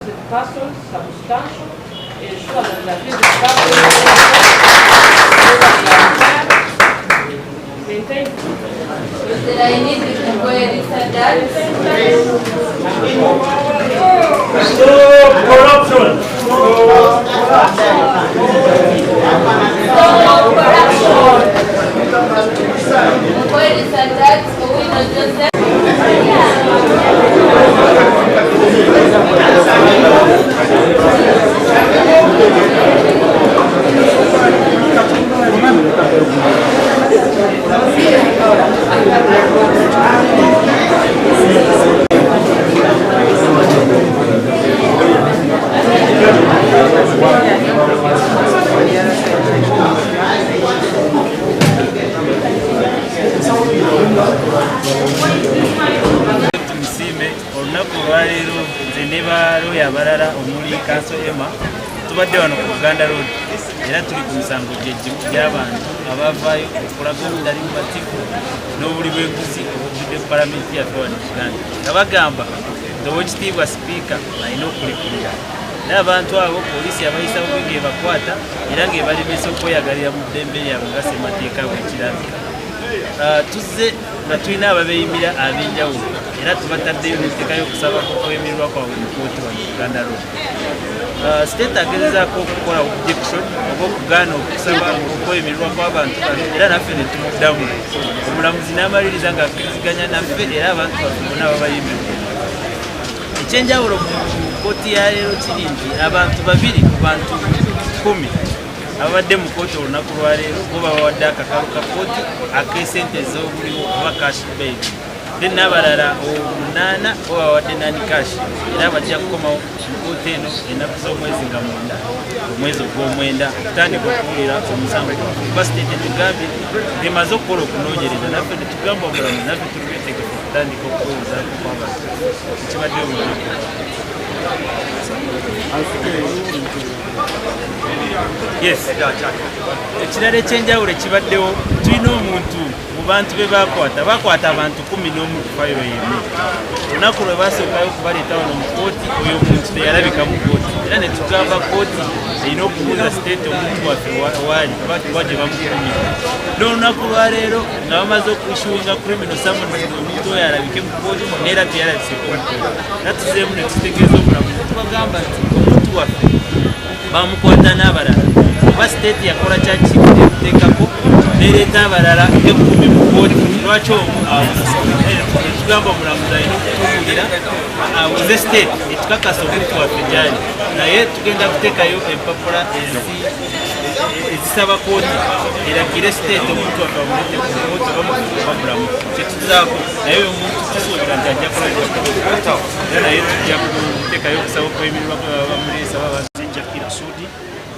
Persons substantial ensure that the physical maintain. Is there any inquiries and that? Stop corruption! Inquiries and that, so we not just that. Yabarara omuli kanso ema tubadde wano ku Buganda Road era tuli ku musango gy'abantu abavaayo okulaga obutali bumativu n'obuli bw'enguzi obuvudde mu palamenti yaffe wano mu Uganda nga bagamba nti Oweekitiibwa Sipiika alina okulekulira naye abantu abo poliisi abayisa bubi ng'ebakwata era ng'ebalemesa okweyagalira mu ddembe lyabwe nga ssemateeka bw'ekirabika. Tuzze nga tulina ababeeyimira ab'enjawulo era tubataddeyo n'enteeka y'okusaba okwemererwa kwabwe mu kkooti wano mu Buganda Road. State agezezaako okukola objection oba okugaana okusaba okwemererwa kw'abantu bano era naffe ne tumuddamu. Omulamuzi n'amaliriza ng'akkiriziganya naffe era abantu baffe bonna babayimirira. Ekyenjawulo mu kkooti ya leero kiri nti abantu babiri ku bantu 10 abadde mu kkooti olunaku lwaleero bo babawadde akakalu ka kkooti ak'esente ez'obuliwo oba cash bail. Then n'abalala 8 bo bawadde nani cash era bajja kukomawo mu kkooti eno ennaku z'omwezi nga 9 omwezi ogw'omwenda okutandika okuwulira omusango kuba state tugambye emaze okukola okunoonyereza naffe ne tugamba omulamu naffe tuli beetegefu okutandika okuweerezaako kw'abantu ekibadde olunaku. Yes, ekirala ekyenjawulo ekibaddewo tulina omuntu mu bantu be bakwata abantu 11 ku fayiro yemu. Olunaku lwe basookayo okubaleeta wano mu kkooti oyo omuntu teyalabika mu kkooti era ne tugamba kkooti erina okubuuza state omuntu waffe waali kuba gye bamukumira. N'olunaku lwaleero nga bamaze okushuwinga criminal summons omuntu oyo alabike mu kkooti neera teyalabiseko mu kkooti era tuzeemu ne tutegeeza omulamuzi tubagamba nti omuntu waffe bamukwata n'abalala oba state yakola kyakiteekako nereeta abalala 10 mu kkooti lwaki omu netugamba omulamuzi alina okutubuulira abuze state etukakasa omuntu waffe gyali naye tugenda kuteekayo empapula ezisaba kkooti eragire state omuntu waffe bamulete ku kkooti bamulamu kyetuzaako naye oyo omuntu tusuubira nti ajja kulalira era naye tujja kuteekayo okusaba okwemererwa bamuleesa baba Sudi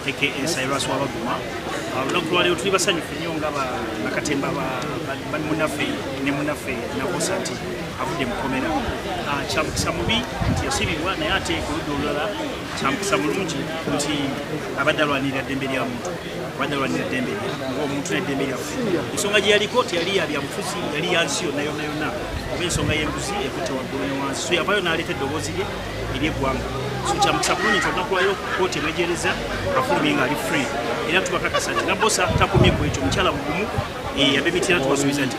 aka Cyrus Wabaguma. Olunaku lwaleero tuli basanyufu nnyo nga bakatemba bali munaffe ne munaffe nakosa nti avudde mukomera. Kyamukisa mubi nti yasibibwa naye ate ku ludda olulala kyamukisa mulungi nti abadde alwanirira ddembe lya muntu abadde alwanirira ddembe ng'omuntu n'eddembe lyaffe. Ensonga gye yaliko teyali ya byabufuzi yali yansi yonna yonna yonna oba ensonga y'enguzi ekutte waggulu ne wansi so yavaayo n'aleeta eddoboozi lye ery'eggwanga. So kyamukisa bulungi nti olunaku lwaleero kkooti emwegereza afulumye nga ali free era tubakakasa nti nga bosa takomye ku ekyo omukyala bugumu abemitira tubasuubiza nti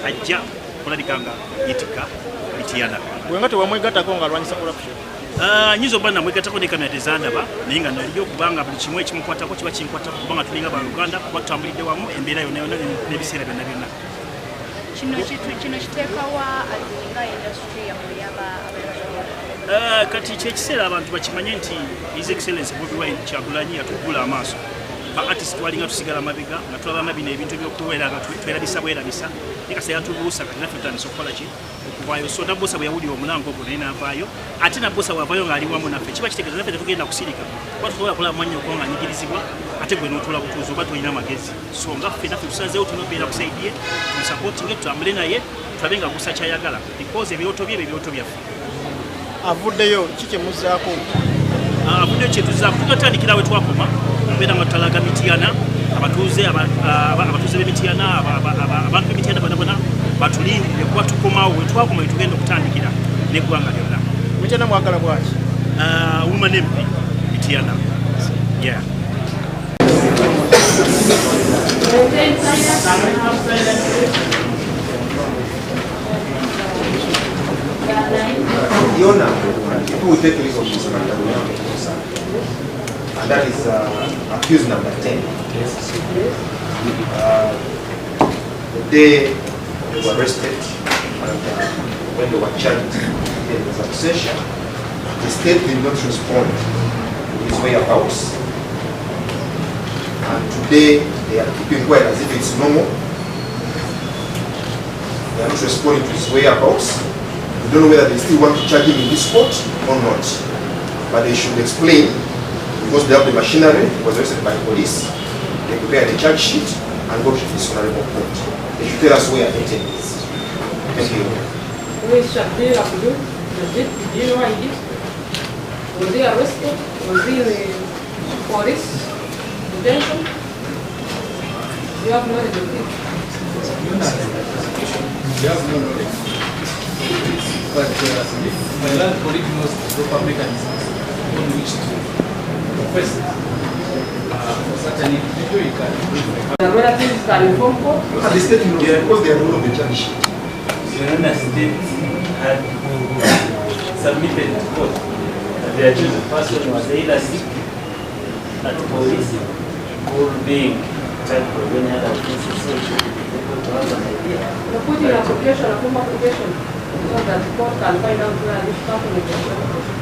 ajja kulabika nga yetika bitiyana bwenga tewamwegattako nga alwanyisa corruption. Nyiza oba namwegattako ne kamera tezandaba naye nga naliyo okubanga buli kimu ekimukwatako kiba kinkwatako kubanga tulinga baluganda kuba tutambulidde wamu embeera yonna yonna n'ebiseera byonna byonna. Kino kiteekawa alinga industry yamuyamba kati kyekiseera abantu bakimanye nti His Excellency Bobi Wine Kyagulanyi yatuggula amaaso ba-artist twalinga tusigala mabega nga tulaba bino ebintu ebyokubeera nga twerabisa bwerabisa naye kasa yatubuusa kati naffe tutandise okukola ki okuvaayo so nabbosa bwe yawulira omulango ogwo naye n'avaayo ate nabbosa bw'avaayo ng'ali wamu naffe kiba kitegeeza naffe tetugenda kusirika kuba tusobola kola amannya okuba nga anyigirizibwa ate gwe n'otuula butuuzi oba tolina magezi so nga ffe naffe tusazeewo tunobeera kusaidie tumusapootinge tutambule naye tulabe nga gusa kyayagala because ebyoto bye ebyoto byaffe. Avuddeyo kikyemuzaako avuddeyo kyetuzaako tugatandikira we twakoma mbeera nga tutalaga Mityana abatuuze b'Emityana abantu b'Emityana bonna batulindire kuba tukomawo we twakoma we tugenda okutandikira n'eggwanga lyonna. Mityana mwagala bwaki? Woman MP, Mityana. Yeah. Iona, people will take leave of this matter, and that is accused number 10. The day they were arrested and when they were charged in the accusation, the state did not respond to his whereabouts. And today they are keeping quiet as if it's normal. They are not responding to his whereabouts. We don't know whether they still want to charge him in this court or not. But they should explain, because they have the machinery. He was arrested by police. They prepare the charge sheet and go to this honorable court. They should tell us where the intent is. Thank you. Who is Shabir Abdul? Do you know why he did? Was he arrested? Was he in the police detention? You have no idea. We have no knowledge. But my land colleague knows the proper mechanisms on which to confess for such an individual. You can The relatives can inform court. At the state, because they are rule of the charge sheet. Fiona State had submitted to court that the accused person was either sick at police or being charged for any other offenses. So she should be able to have an idea. You put in application, a form application, so that the court can find out where this person is.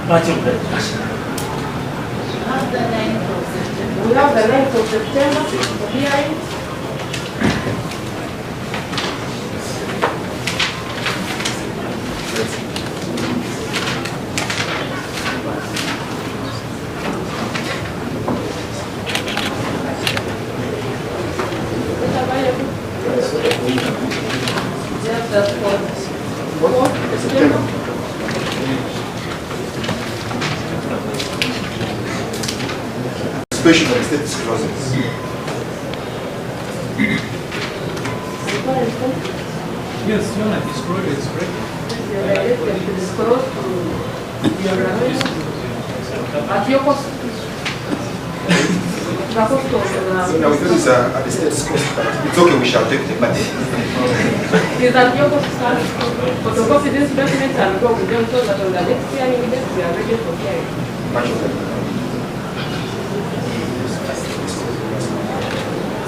Much of that. Have the 9th of September. We have the 9th of September for hearing. Yes, that's for September. Especially when the state discloses. yes, you want to destroy it, correct? At your cost. So now we do this at the state's cost, but it's okay, we shall take the money. Is that your cost? But of course, this document and go with them so that on the next hearing, we are ready for hearing. Much of them.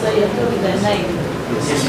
So you have to be the 9th. Yes.